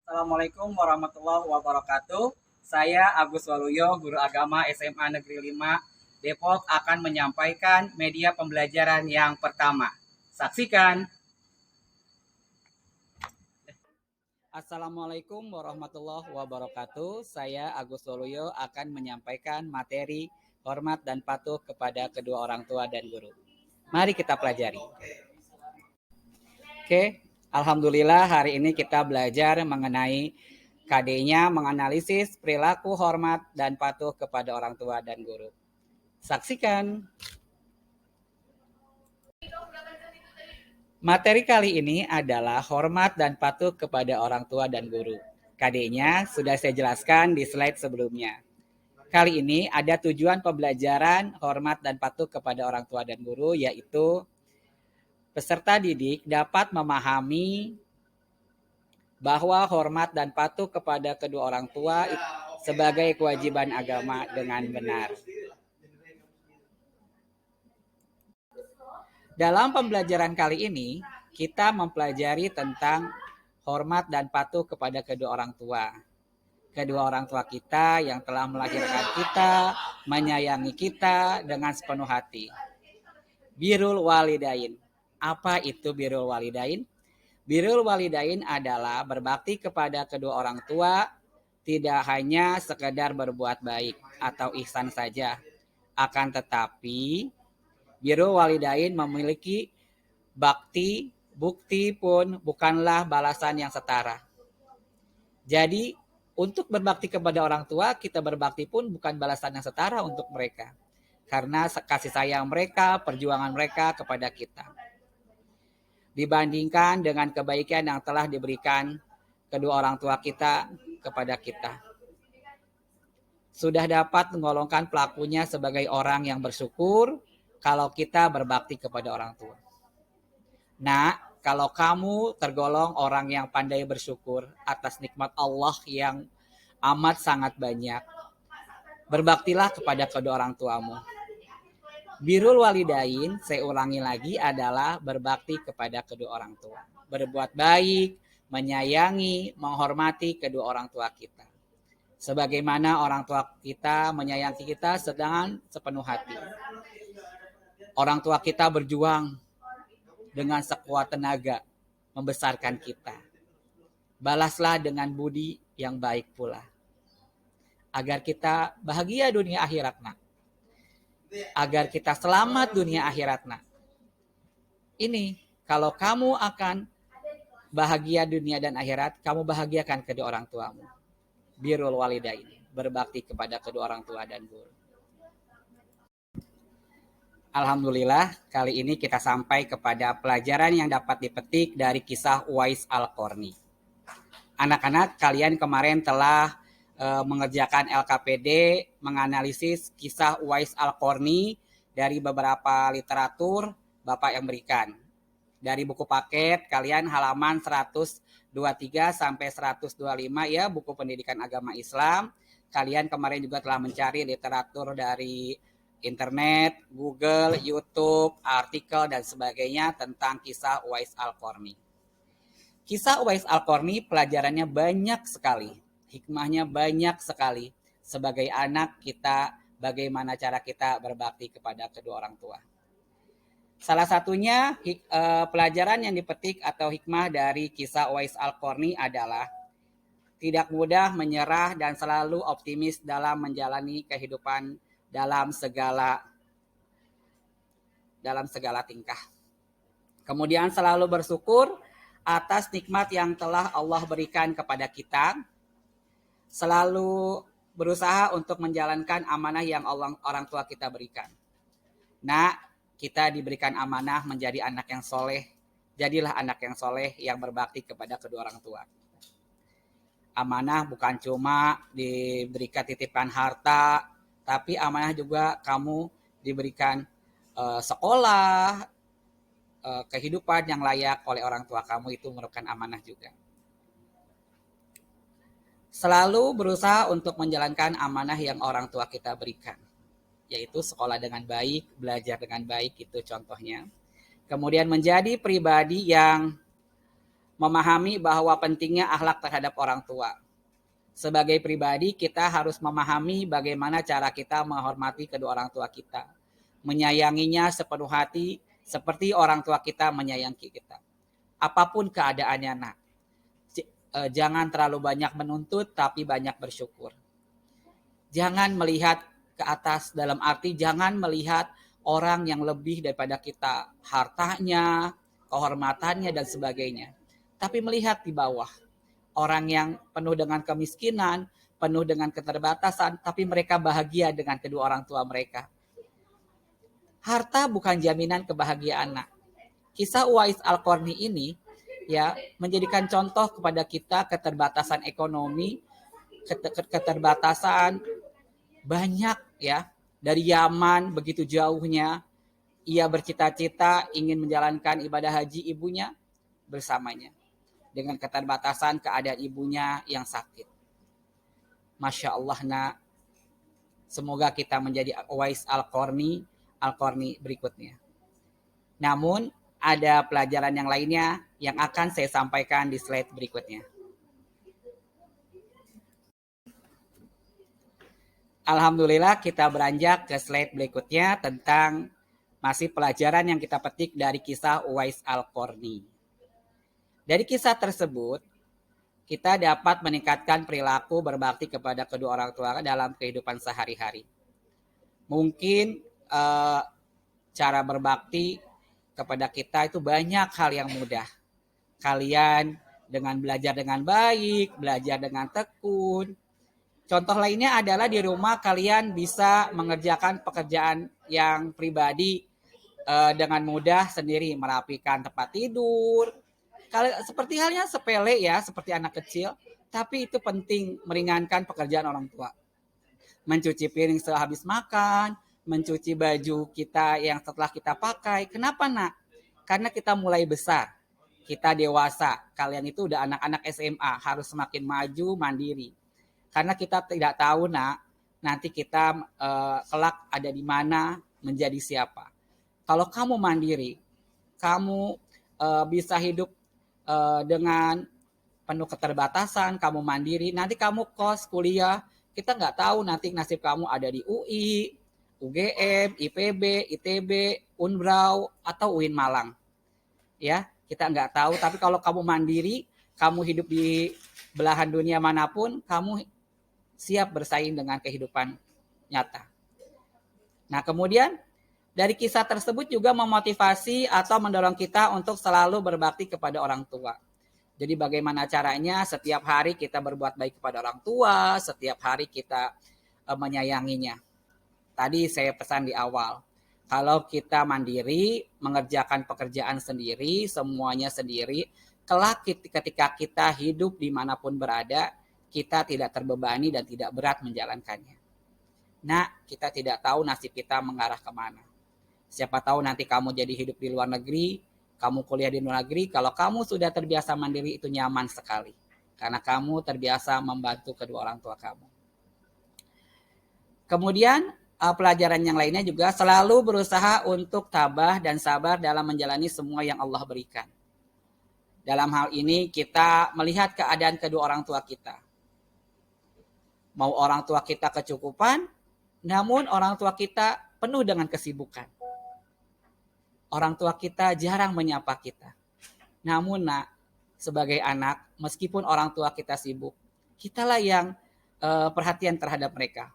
Assalamualaikum warahmatullahi wabarakatuh. Saya Agus Waluyo, guru agama SMA Negeri 5 Depok akan menyampaikan media pembelajaran yang pertama. Saksikan. Assalamualaikum warahmatullahi wabarakatuh. Saya Agus Waluyo akan menyampaikan materi hormat dan patuh kepada kedua orang tua dan guru. Mari kita pelajari. Oke, alhamdulillah hari ini kita belajar mengenai KD-nya menganalisis perilaku hormat dan patuh kepada orang tua dan guru. Saksikan. Materi kali ini adalah hormat dan patuh kepada orang tua dan guru. KD-nya sudah saya jelaskan di slide sebelumnya. Kali ini ada tujuan pembelajaran hormat dan patuh kepada orang tua dan guru, yaitu peserta didik dapat memahami bahwa hormat dan patuh kepada kedua orang tua sebagai kewajiban agama dengan benar. Dalam pembelajaran kali ini, kita mempelajari tentang hormat dan patuh kepada kedua orang tua. Kedua orang tua kita yang telah melahirkan kita, menyayangi kita dengan sepenuh hati. Birrul walidain. Apa itu birrul walidain? Birrul walidain adalah berbakti kepada kedua orang tua tidak hanya sekedar berbuat baik atau ihsan saja. Akan tetapi birrul walidain memiliki bukti pun bukanlah balasan yang setara. Jadi untuk berbakti kepada orang tua, kita berbakti pun bukan balasan yang setara untuk mereka. Karena kasih sayang mereka, perjuangan mereka kepada kita. Dibandingkan dengan kebaikan yang telah diberikan kedua orang tua kita kepada kita. Sudah dapat menggolongkan pelakunya sebagai orang yang bersyukur kalau kita berbakti kepada orang tua. Nah, kalau kamu tergolong orang yang pandai bersyukur atas nikmat Allah yang amat sangat banyak, berbaktilah kepada kedua orang tuamu. Birrul walidain, saya ulangi lagi, adalah berbakti kepada kedua orang tua. Berbuat baik, menyayangi, menghormati kedua orang tua kita. Sebagaimana orang tua kita menyayangi kita dengan sepenuh hati. Orang tua kita berjuang dengan sekuat tenaga membesarkan kita. Balaslah dengan budi yang baik pula. Agar kita bahagia dunia akhirat, nak. Agar kita selamat dunia akhirat, nak. Ini, kalau kamu akan bahagia dunia dan akhirat, kamu bahagiakan kedua orang tuamu. Birrul walidain, berbakti kepada kedua orang tua dan guru. Alhamdulillah, kali ini kita sampai kepada pelajaran yang dapat dipetik dari kisah Uwais Al-Qarni. Anak-anak, kalian kemarin telah mengerjakan LKPD, menganalisis kisah Uwais Al-Qarni dari beberapa literatur Bapak yang berikan. Dari buku paket, kalian halaman 123 sampai 125 ya, buku pendidikan agama Islam. Kalian kemarin juga telah mencari literatur dari internet, Google, YouTube, artikel, dan sebagainya tentang kisah Uwais Al-Qarni. Kisah Uwais Al-Qarni pelajarannya banyak sekali, hikmahnya banyak sekali. Sebagai anak kita, bagaimana cara kita berbakti kepada kedua orang tua. Salah satunya pelajaran yang dipetik atau hikmah dari kisah Uwais Al-Qarni adalah tidak mudah menyerah dan selalu optimis dalam menjalani kehidupan dalam segala tingkah. Kemudian selalu bersyukur atas nikmat yang telah Allah berikan kepada kita. Selalu berusaha untuk menjalankan amanah yang orang tua kita berikan. Nah, kita diberikan amanah menjadi anak yang soleh. Jadilah anak yang soleh yang berbakti kepada kedua orang tua. Amanah bukan cuma diberikan titipan harta, tapi amanah juga kamu diberikan sekolah, kehidupan yang layak oleh orang tua kamu, itu merupakan amanah juga. Selalu berusaha untuk menjalankan amanah yang orang tua kita berikan, yaitu sekolah dengan baik, belajar dengan baik, itu contohnya. Kemudian menjadi pribadi yang memahami bahwa pentingnya akhlak terhadap orang tua. Sebagai pribadi, kita harus memahami bagaimana cara kita menghormati kedua orang tua kita. Menyayanginya sepenuh hati, seperti orang tua kita menyayangi kita. Apapun keadaannya, nak. Jangan terlalu banyak menuntut, tapi banyak bersyukur. Jangan melihat ke atas, dalam arti jangan melihat orang yang lebih daripada kita. Hartanya, kehormatannya, dan sebagainya. Tapi melihat di bawah. Orang yang penuh dengan kemiskinan, penuh dengan keterbatasan, tapi mereka bahagia dengan kedua orang tua mereka. Harta bukan jaminan kebahagiaan, nak. Kisah Uwais Al-Qarni ini ya menjadikan contoh kepada kita keterbatasan ekonomi, keterbatasan banyak ya. Dari Yaman begitu jauhnya, ia bercita-cita ingin menjalankan ibadah haji ibunya bersamanya. Dengan keterbatasan keadaan ibunya yang sakit. Masya Allah, nak. Semoga kita menjadi Uwais Al-Qarni berikutnya. Namun, ada pelajaran yang lainnya yang akan saya sampaikan di slide berikutnya. Alhamdulillah, kita beranjak ke slide berikutnya tentang masih pelajaran yang kita petik dari kisah Uwais Al-Qarni. Dari kisah tersebut, kita dapat meningkatkan perilaku berbakti kepada kedua orang tua dalam kehidupan sehari-hari. Mungkin cara berbakti kepada kita itu banyak hal yang mudah. Kalian dengan belajar dengan baik, belajar dengan tekun. Contoh lainnya adalah di rumah kalian bisa mengerjakan pekerjaan yang pribadi dengan mudah sendiri, merapikan tempat tidur. Kalau seperti halnya sepele ya, seperti anak kecil, tapi itu penting meringankan pekerjaan orang tua. Mencuci piring sehabis makan, mencuci baju kita yang setelah kita pakai. Kenapa, nak? Karena kita mulai besar, kita dewasa. Kalian itu udah anak-anak SMA, harus semakin maju, mandiri. Karena kita tidak tahu, nak, nanti kita kelak ada di mana, menjadi siapa. Kalau kamu mandiri, kamu bisa hidup dengan penuh keterbatasan, kamu mandiri, nanti kamu kos, kuliah, kita nggak tahu nanti nasib kamu ada di UI, UGM, IPB, ITB, Unbrau, atau UIN Malang. Ya, kita nggak tahu, tapi kalau kamu mandiri, kamu hidup di belahan dunia manapun, kamu siap bersaing dengan kehidupan nyata. Nah, kemudian dari kisah tersebut juga memotivasi atau mendorong kita untuk selalu berbakti kepada orang tua. Jadi bagaimana caranya setiap hari kita berbuat baik kepada orang tua, setiap hari kita menyayanginya. Tadi saya pesan di awal, kalau kita mandiri, mengerjakan pekerjaan sendiri, semuanya sendiri, kelak ketika kita hidup dimanapun berada, kita tidak terbebani dan tidak berat menjalankannya. Nah, kita tidak tahu nasib kita mengarah kemana. Siapa tahu nanti kamu jadi hidup di luar negeri, kamu kuliah di luar negeri, kalau kamu sudah terbiasa mandiri itu nyaman sekali. Karena kamu terbiasa membantu kedua orang tua kamu. Kemudian pelajaran yang lainnya juga selalu berusaha untuk tabah dan sabar dalam menjalani semua yang Allah berikan. Dalam hal ini kita melihat keadaan kedua orang tua kita. Mau orang tua kita kecukupan, namun orang tua kita penuh dengan kesibukan. Orang tua kita jarang menyapa kita. Namun, nak, sebagai anak, meskipun orang tua kita sibuk, kitalah yang perhatian terhadap mereka.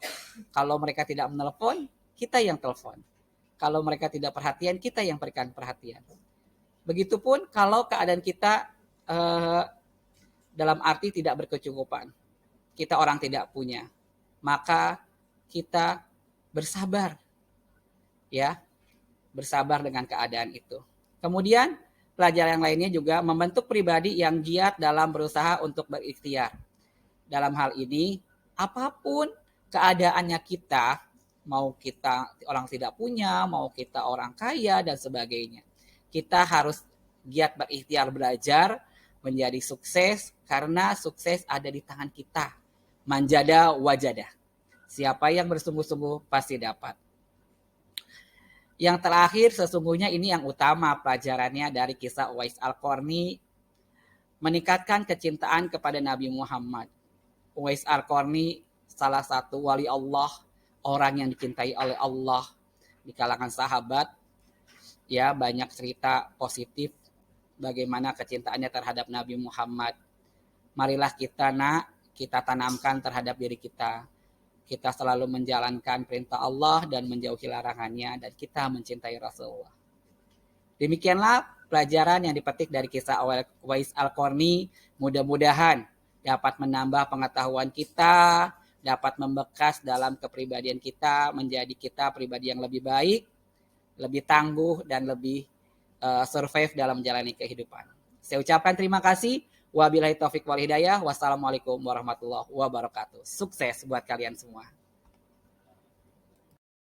Kalau mereka tidak menelepon, kita yang telepon. Kalau mereka tidak perhatian, kita yang berikan perhatian. Begitupun kalau keadaan kita dalam arti tidak berkecukupan. Kita orang tidak punya. Maka kita bersabar. Ya, bersabar dengan keadaan itu. Kemudian pelajaran yang lainnya juga membentuk pribadi yang giat dalam berusaha untuk berikhtiar. Dalam hal ini, apapun keadaannya kita, mau kita orang tidak punya, mau kita orang kaya dan sebagainya, kita harus giat berikhtiar belajar menjadi sukses karena sukses ada di tangan kita. Manjada wajadah. Siapa yang bersungguh-sungguh pasti dapat. Yang terakhir sesungguhnya ini yang utama pelajarannya dari kisah Uwais Al-Qarni, meningkatkan kecintaan kepada Nabi Muhammad. Uwais Al-Qarni salah satu wali Allah, orang yang dicintai oleh Allah di kalangan sahabat. Ya, banyak cerita positif bagaimana kecintaannya terhadap Nabi Muhammad. Marilah kita kita tanamkan terhadap diri kita. Kita selalu menjalankan perintah Allah dan menjauhi larangannya, dan kita mencintai Rasulullah. Demikianlah pelajaran yang dipetik dari kisah Uwais Al-Qarni. Mudah-mudahan dapat menambah pengetahuan kita, dapat membekas dalam kepribadian kita, menjadi kita pribadi yang lebih baik, lebih tangguh, dan lebih survive dalam menjalani kehidupan. Saya ucapkan terima kasih. Wabillahi taufik wal hidayah. Wassalamualaikum warahmatullahi wabarakatuh. Sukses buat kalian semua.